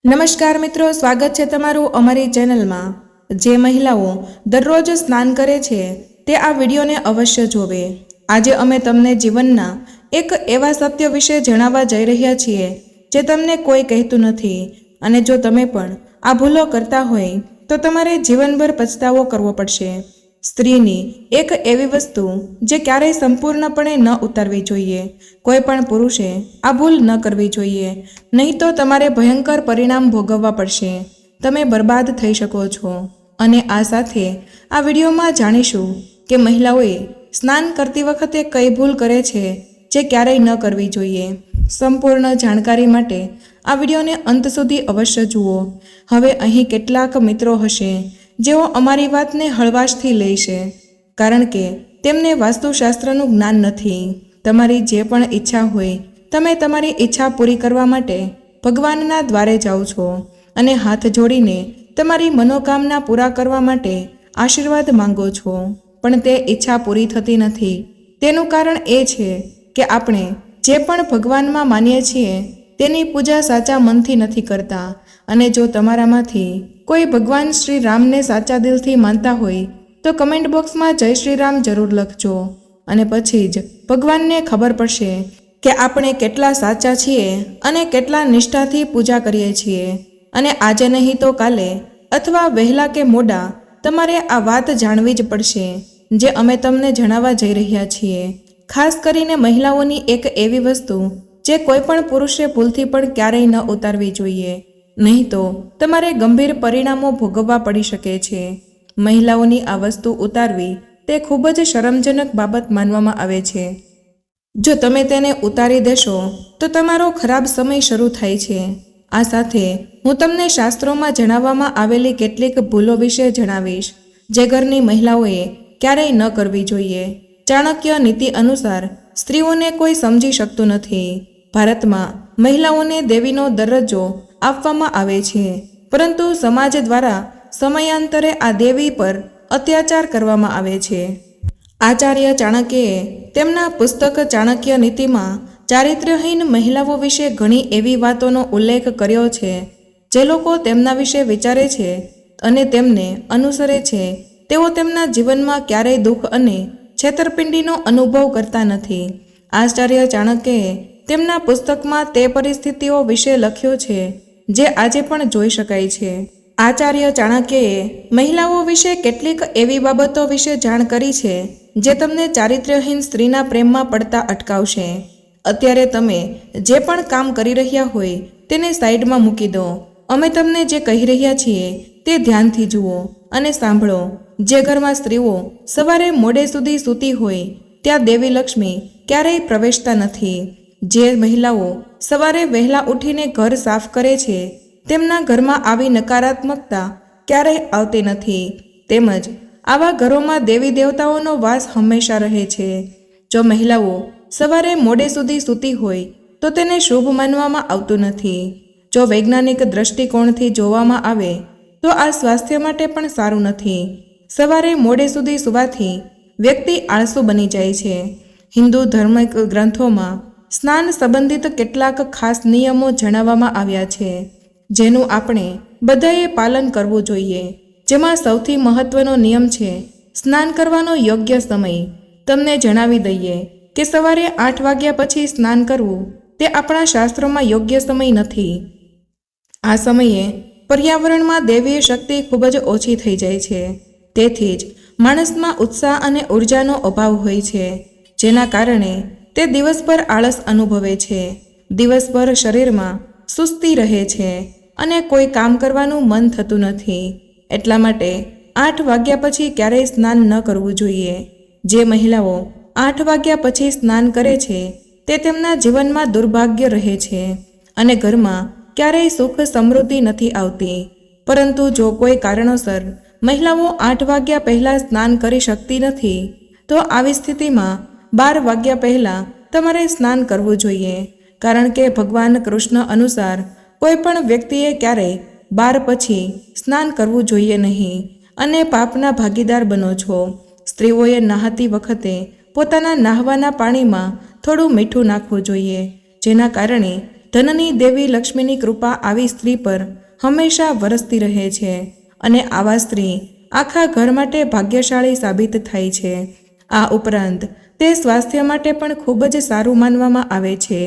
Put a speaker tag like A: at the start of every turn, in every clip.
A: નમસ્કાર મિત્રો, સ્વાગત છે તમારું અમારી ચેનલમાં। જે મહિલાઓ દરરોજ સ્નાન કરે છે તે આ વિડીયોને અવશ્ય જોવે। આજે અમે તમને જીવનના એક એવા સત્ય વિશે જણાવવા જઈ રહ્યા છીએ જે તમને કોઈ કહેતું નથી, અને જો તમે પણ આ ભૂલો કરતા હોય તો તમારે જીવનભર પછતાવો કરવો પડશે। સ્ત્રીની એક એવી વસ્તુ જે ક્યારેય સંપૂર્ણપણે ન ઉતારવી જોઈએ। કોઈ પણ પુરુષે આ ભૂલ ન કરવી જોઈએ, નહીં તો તમારે ભયંકર પરિણામ ભોગવવા પડશે। તમે બરબાદ થઈ શકો છો। અને આ સાથે આ વિડીયોમાં જાણીશું કે મહિલાઓએ સ્નાન કરતી વખતે કઈ ભૂલ કરે છે જે ક્યારેય ન કરવી જોઈએ। સંપૂર્ણ જાણકારી માટે આ વિડીયોને અંત સુધી અવશ્ય જુઓ। હવે અહીં કેટલાક મિત્રો હશે જેઓ અમારી વાતને હળવાશથી લેશે, કારણ કે તેમને વાસ્તુશાસ્ત્રનું જ્ઞાન નથી। તમારી જે પણ ઈચ્છા હોય, તમે તમારી ઈચ્છા પૂરી કરવા માટે ભગવાનના દ્વારે જાઓ છો અને હાથ જોડીને તમારી મનોકામના પૂરા કરવા માટે આશીર્વાદ માંગો છો, પણ તે ઈચ્છા પૂરી થતી નથી। તેનું કારણ એ છે કે આપણે જે પણ ભગવાનમાં માનીએ છીએ તેની પૂજા સાચા મનથી નથી કરતા। અને જો તમારામાંથી કોઈ ભગવાન શ્રી રામને સાચા દિલથી માનતા હોય તો કમેન્ટ બોક્સમાં જય શ્રી રામ જરૂર લખજો, અને પછી જ ભગવાનને ખબર પડશે કે આપણે કેટલા સાચા છીએ અને કેટલા નિષ્ઠાથી પૂજા કરીએ છીએ। અને આજે નહીં તો કાલે, અથવા વહેલા કે મોડા, તમારે આ વાત જાણવી જ પડશે જે અમે તમને જણાવવા જઈ રહ્યા છીએ। ખાસ કરીને મહિલાઓની એક એવી વસ્તુ જે કોઈ પણ પુરુષે ભૂલથી પણ ક્યારેય ન ઉતારવી જોઈએ, નહીં તો તમારે ગંભીર પરિણામો ભોગવવા પડી શકે છે। મહિલાઓની આ વસ્તુ ઉતારવી તે ખૂબ જ શરમજનક બાબત માનવામાં આવે છે। જો તમે તેને ઉતારી દેશો તો તમારો ખરાબ સમય શરૂ થાય છે। આ સાથે હું તમને શાસ્ત્રોમાં જણાવવામાં આવેલી કેટલીક ભૂલો વિશે જણાવીશ જે ઘરની મહિલાઓએ ક્યારેય ન કરવી જોઈએ। ચાણક્ય નીતિ અનુસાર સ્ત્રીઓને કોઈ સમજી શકતું નથી। ભારતમાં મહિલાઓને દેવીનો દરજ્જો આપવામાં આવે છે, પરંતુ સમાજ દ્વારા સમયાંતરે આ દેવી પર અત્યાચાર કરવામાં આવે છે। આચાર્ય ચાણક્યએ તેમના પુસ્તક ચાણક્ય નીતિમાં ચારિત્ર્યહીન મહિલાઓ વિશે ઘણી એવી વાતોનો ઉલ્લેખ કર્યો છે જે લોકો તેમના વિશે વિચારે છે અને તેમને અનુસરે છે તેઓ તેમના જીવનમાં ક્યારેય દુઃખ અને છેતરપિંડીનો અનુભવ કરતા નથી। આચાર્ય ચાણક્યએ તેમના પુસ્તકમાં તે પરિસ્થિતિઓ વિશે લખ્યું છે જે આજે પણ જોઈ શકાય છે। આચાર્ય ચાણક્યએ મહિલાઓ વિશે કેટલીક એવી બાબતો વિશે જાણ કરી છે જે તમને ચારિત્ર્યહીન સ્ત્રીના પ્રેમમાં પડતા અટકાવશે। અત્યારે તમે જે પણ કામ કરી રહ્યા હોય તેને સાઈડમાં મૂકી દો। અમે તમને જે કહી રહ્યા છીએ તે ધ્યાનથી જુઓ અને સાંભળો। જે ઘરમાં સ્ત્રીઓ સવારે મોડે સુધી સૂતી હોય ત્યાં દેવી લક્ષ્મી ક્યારેય પ્રવેશતા નથી। જે મહિલાઓ સવારે વહેલા ઉઠીને ઘર સાફ કરે છે તેમના ઘરમાં આવી નકારાત્મકતા ક્યારેય આવતી નથી, તેમજ આવા ઘરોમાં દેવી દેવતાઓનો વાસ હંમેશા રહે છે। જો મહિલાઓ સવારે મોડે સુધી સૂતી હોય તો તેને શુભ માનવામાં આવતું નથી। જો વૈજ્ઞાનિક દ્રષ્ટિકોણથી જોવામાં આવે તો આ સ્વાસ્થ્ય માટે પણ સારું નથી। સવારે મોડે સુધી સૂવાથી વ્યક્તિ આળસુ બની જાય છે। હિન્દુ ધાર્મિક ગ્રંથોમાં સ્નાન સંબંધિત કેટલાક ખાસ નિયમો જણાવવામાં આવ્યા છે જેનું આપણે બધાએ પાલન કરવું જોઈએ। જેમાં સૌથી મહત્વનો નિયમ છે સ્નાન કરવાનો યોગ્ય સમય। તમને જણાવી દઈએ કે સવારે 8 વાગ્યા પછી સ્નાન કરવું તે આપણા શાસ્ત્રોમાં યોગ્ય સમય નથી। આ સમયે પર્યાવરણમાં દૈવીય શક્તિ ખૂબ જ ઓછી થઈ જાય છે, તેથી જ માણસમાં ઉત્સાહ અને ઉર્જાનો અભાવ હોય છે, જેના કારણે તે દિવસભર આળસ અનુભવે છે, દિવસભર શરીરમાં સુસ્તી રહે છે અને કોઈ કામ કરવાનું મન થતું નથી। એટલા માટે 8 વાગ્યા પછી ક્યારેય સ્નાન ન કરવું જોઈએ। જે મહિલાઓ 8 વાગ્યા પછી સ્નાન કરે છે તે તેમના જીવનમાં દુર્ભાગ્ય રહે છે અને ઘરમાં ક્યારેય સુખ સમૃદ્ધિ નથી આવતી। પરંતુ જો કોઈ કારણોસર મહિલાઓ 8 વાગ્યા પહેલાં સ્નાન કરી શકતી નથી તો આવી સ્થિતિમાં 12 વાગ્યા પહેલાં તમારે સ્નાન કરવું જોઈએ, કારણ કે ભગવાન કૃષ્ણ અનુસાર કોઈ પણ વ્યક્તિએ ક્યારેય 12 પછી સ્નાન કરવું જોઈએ નહીં અને પાપના ભાગીદાર બનો છો। સ્ત્રીઓએ નહાતી વખતે પોતાના નહાવાના પાણીમાં થોડું મીઠું નાખવું જોઈએ, જેના કારણે ધનની દેવી લક્ષ્મીની કૃપા આવી સ્ત્રી પર હંમેશા વરસતી રહે છે અને આવા સ્ત્રી આખા ઘર માટે ભાગ્યશાળી સાબિત થાય છે. આ ઉપરાંત તે સ્વાસ્થ્ય માટે પણ ખૂબ જ સારું માનવામાં આવે છે.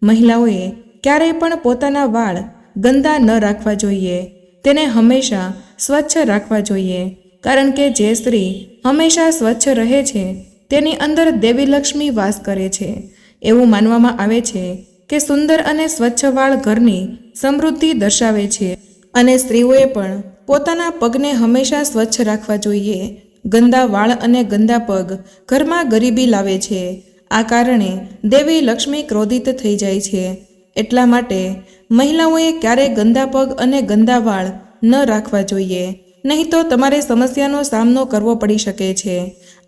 A: મહિલાઓએ ક્યારેય પણ પોતાના વાળ ગંદા ન રાખવા જોઈએ. તેને હંમેશા સ્વચ્છ રાખવા જોઈએ, કારણ કે જે સ્ત્રી હંમેશા સ્વચ્છ રહે છે તેની અંદર દેવી લક્ષ્મી વાસ કરે છે. એવું માનવામાં આવે છે કે સુંદર અને સ્વચ્છ વાળ ઘરની સમૃદ્ધિ દર્શાવે છે અને સ્ત્રીઓએ પણ પોતાના પગને હંમેશા સ્વચ્છ રાખવા જોઈએ. ગંદા વાળ અને ગંદા પગ ઘરમાં ગરીબી લાવે છે. આ કારણે દેવી લક્ષ્મી ક્રોધિત થઈ જાય છે. એટલા માટે મહિલાઓએ ક્યારેય ગંદા પગ અને ગંદા વાળ ન રાખવા જોઈએ, નહીં તો તમારે સમસ્યાનો સામનો કરવો પડી શકે છે.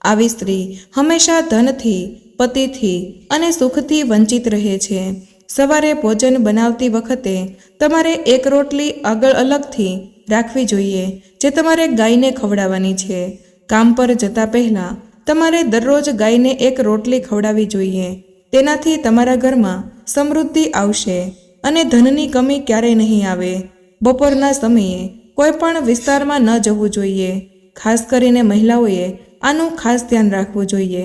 A: આવી સ્ત્રી હંમેશા ધનથી, પતિથી અને સુખથી વંચિત રહે છે. સવારે ભોજન બનાવતી વખતે તમારે એક રોટલી આગળ અલગથી રાખવી જોઈએ જે તમારે ગાયને ખવડાવવાની છે. કામ પર જતા પહેલાં તમારે દરરોજ ગાયને એક રોટલી ખવડાવવી જોઈએ. તેનાથી તમારા ઘરમાં સમૃદ્ધિ આવશે અને ધનની કમી ક્યારેય નહીં આવે. બપોરના સમયે કોઈ પણ વિસ્તારમાં ન જવું જોઈએ. ખાસ કરીને મહિલાઓએ આનું ખાસ ધ્યાન રાખવું જોઈએ.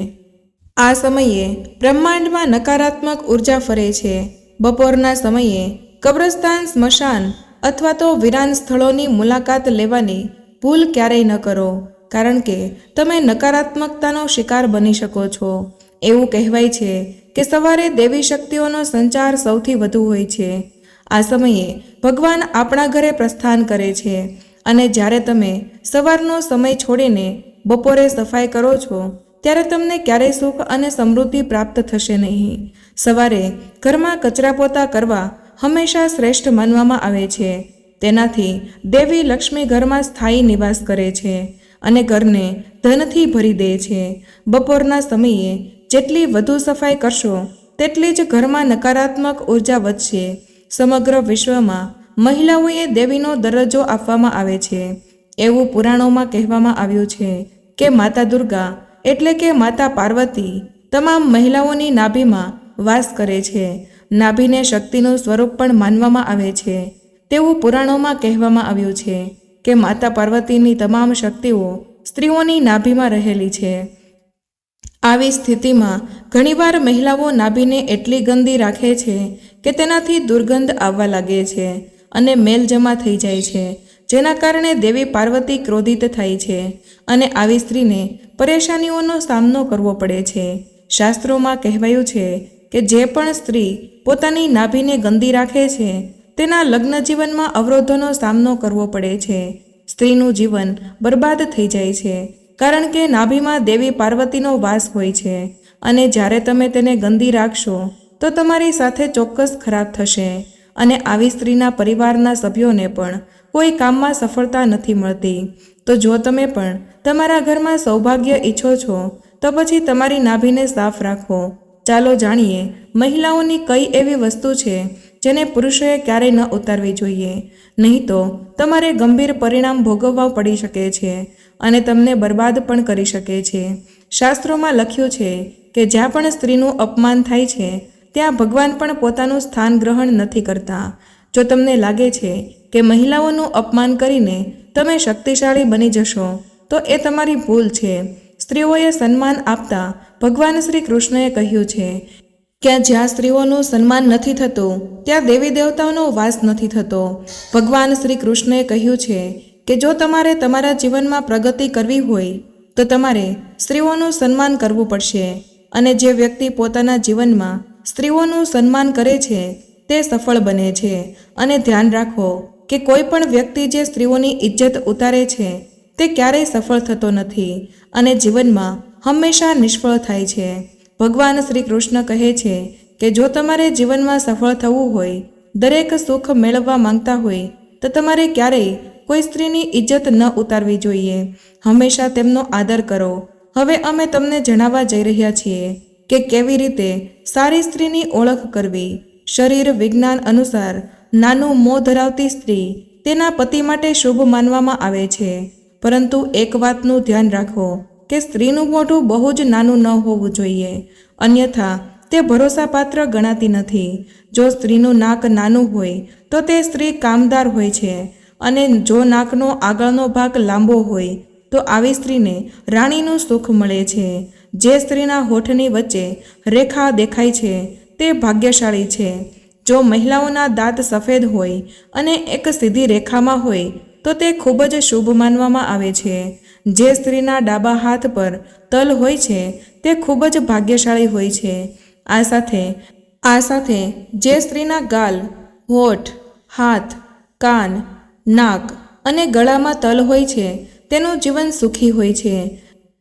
A: આ સમયે બ્રહ્માંડમાં નકારાત્મક ઉર્જા ફરે છે. બપોરના સમયે કબ્રસ્તાન, સ્મશાન અથવા તો વિરાન સ્થળોની મુલાકાત લેવાની ભૂલ ક્યારેય ન કરો, કારણ કે તમે નકારાત્મકતાનો શિકાર બની શકો છો. એવું કહેવાય છે કે સવારે દેવી શક્તિઓનો સંચાર સૌથી વધુ હોય છે. આ સમયે ભગવાન આપણા ઘરે પ્રસ્થાન કરે છે અને જ્યારે તમે સવારનો સમય છોડીને બપોરે સફાઈ કરો છો ત્યારે તમને ક્યારેય સુખ અને સમૃદ્ધિ પ્રાપ્ત થશે નહીં. સવારે ઘરમાં કચરા પોતા કરવા હંમેશા શ્રેષ્ઠ માનવામાં આવે છે. તેનાથી દેવી લક્ષ્મી ઘરમાં સ્થાયી નિવાસ કરે છે અને ઘરને ધનથી ભરી દે છે. બપોરના સમયે જેટલી વધુ સફાઈ કરશો તેટલી જ ઘરમાં નકારાત્મક ઉર્જા વધશે. સમગ્ર વિશ્વમાં મહિલાઓએ દેવીનો દરજ્જો આપવામાં આવે છે. એવું પુરાણોમાં કહેવામાં આવ્યું છે કે માતા દુર્ગા એટલે કે માતા પાર્વતી તમામ મહિલાઓની નાભીમાં વાસ કરે છે. નાભીને શક્તિનું સ્વરૂપ પણ માનવામાં આવે છે. તેવું પુરાણોમાં કહેવામાં આવ્યું છે કે માતા પાર્વતીની તમામ શક્તિઓ સ્ત્રીઓની નાભીમાં રહેલી છે. આવી સ્થિતિમાં ઘણીવાર મહિલાઓ નાભીને એટલી ગંદી રાખે છે કે તેનાથી દુર્ગંધ આવવા લાગે છે અને મેલ જમા થઈ જાય છે, જેના કારણે દેવી પાર્વતી ક્રોધિત થાય છે અને આવી સ્ત્રીને પરેશાનીઓનો સામનો કરવો પડે છે. શાસ્ત્રોમાં કહેવાયું છે કે જે પણ સ્ત્રી પોતાની નાભીને ગંદી રાખે છે તેના લગ્ન જીવનમાં અવરોધોનો સામનો કરવો પડે છે. સ્ત્રીનું જીવન બરબાદ થઈ જાય છે, કારણ કે નાભીમાં દેવી પાર્વતીનો વાસ હોય છે અને જ્યારે તમે તેને ગંદી રાખશો તો તમારી સાથે ચોક્કસ ખરાબ થશે અને આવી સ્ત્રીના પરિવારના સભ્યોને પણ કોઈ કામમાં સફળતા નથી મળતી. તો જો તમે પણ તમારા ઘરમાં સૌભાગ્ય ઈચ્છો છો તો પછી તમારી નાભીને સાફ રાખો. ચાલો જાણીએ મહિલાઓની કઈ એવી વસ્તુ છે જેને પુરુષોએ ક્યારેય ન ઉતારવી જોઈએ, નહીં તો તમારે ગંભીર પરિણામ ભોગવવા પડી શકે છે અને તમને બરબાદ પણ કરી શકે છે. શાસ્ત્રોમાં લખ્યું છે કે જ્યાં પણ સ્ત્રીનું અપમાન થાય છે ત્યાં ભગવાન પણ પોતાનું સ્થાન ગ્રહણ નથી કરતા. જો તમને લાગે છે કે મહિલાઓનું અપમાન કરીને તમે શક્તિશાળી બની જશો તો એ તમારી ભૂલ છે. સ્ત્રીઓએ સન્માન આપતા ભગવાન શ્રી કૃષ્ણએ કહ્યું છે કે જ્યાં સ્ત્રીઓનું સન્માન નથી થતું ત્યાં દેવી દેવતાઓનો વાસ નથી થતો. ભગવાન શ્રી કૃષ્ણએ કહ્યું છે કે જો તમારે તમારા જીવનમાં પ્રગતિ કરવી હોય તો તમારે સ્ત્રીઓનું સન્માન કરવું પડશે અને જે વ્યક્તિ પોતાના જીવનમાં સ્ત્રીઓનું સન્માન કરે છે તે સફળ બને છે. અને ધ્યાન રાખો કે કોઈ પણ વ્યક્તિ જે સ્ત્રીઓની ઇજ્જત ઉતારે છે તે ક્યારેય સફળ થતો નથી અને જીવનમાં હંમેશા નિષ્ફળ થાય છે. ભગવાન શ્રી કૃષ્ણ કહે છે કે જો તમારે જીવનમાં સફળ થવું હોય, દરેક સુખ મેળવવા માંગતા હોય તો તમારે ક્યારેય કોઈ સ્ત્રીની ઇજ્જત ન ઉતારવી જોઈએ. હંમેશા તેમનો આદર કરો. હવે અમે તમને જણાવવા જઈ રહ્યા છીએ કે કેવી રીતે સારી સ્ત્રીની ઓળખ કરવી. શરીર વિજ્ઞાન અનુસાર નાનું મોં ધરાવતી સ્ત્રી તેના પતિ માટે શુભ માનવામાં આવે છે, પરંતુ એક વાતનું ધ્યાન રાખો કે સ્ત્રીનું મોઢું બહુ જ નાનું ન હોવું જોઈએ, અન્યથા તે ભરોસાપાત્ર ગણાતી નથી. જો સ્ત્રીનું નાક નાનું હોય તો તે સ્ત્રી કામદાર હોય છે, અને જો નાકનો આગળનો ભાગ લાંબો હોય તો આવી સ્ત્રીને રાણીનું સુખ મળે છે. જે સ્ત્રીના હોઠની વચ્ચે રેખા દેખાય છે તે ભાગ્યશાળી છે. જો મહિલાઓના દાંત સફેદ હોય અને એક સીધી રેખામાં હોય તો તે ખૂબ જ શુભ માનવામાં આવે છે. જે સ્ત્રીના ડાબા હાથ પર તલ હોય છે તે ખૂબ જ ભાગ્યશાળી હોય છે. આ સાથે જે સ્ત્રીના ગાલ, હોઠ, હાથ, કાન, નાક અને ગળામાં તલ હોય છે તેનું જીવન સુખી હોય છે.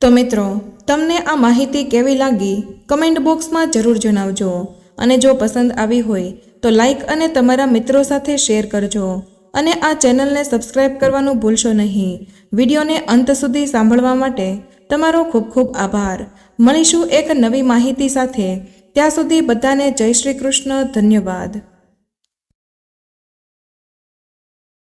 A: તો મિત્રો, તમને આ માહિતી કેવી લાગી કમેન્ટ બોક્સમાં જરૂર જણાવજો. અને જો પસંદ આવી હોય તો લાઈક અને તમારા મિત્રો સાથે શેર કરજો. અને આ ચેનલને સબસ્ક્રાઈબ કરવાનું ભૂલશો નહીં. વિડીયોને અંત સુધી સાંભળવા માટે તમારો ખૂબ ખૂબ આભાર. મળીશું એક નવી માહિતી સાથે. ત્યાં સુધી બધાને જય શ્રી કૃષ્ણ. ધન્યવાદ.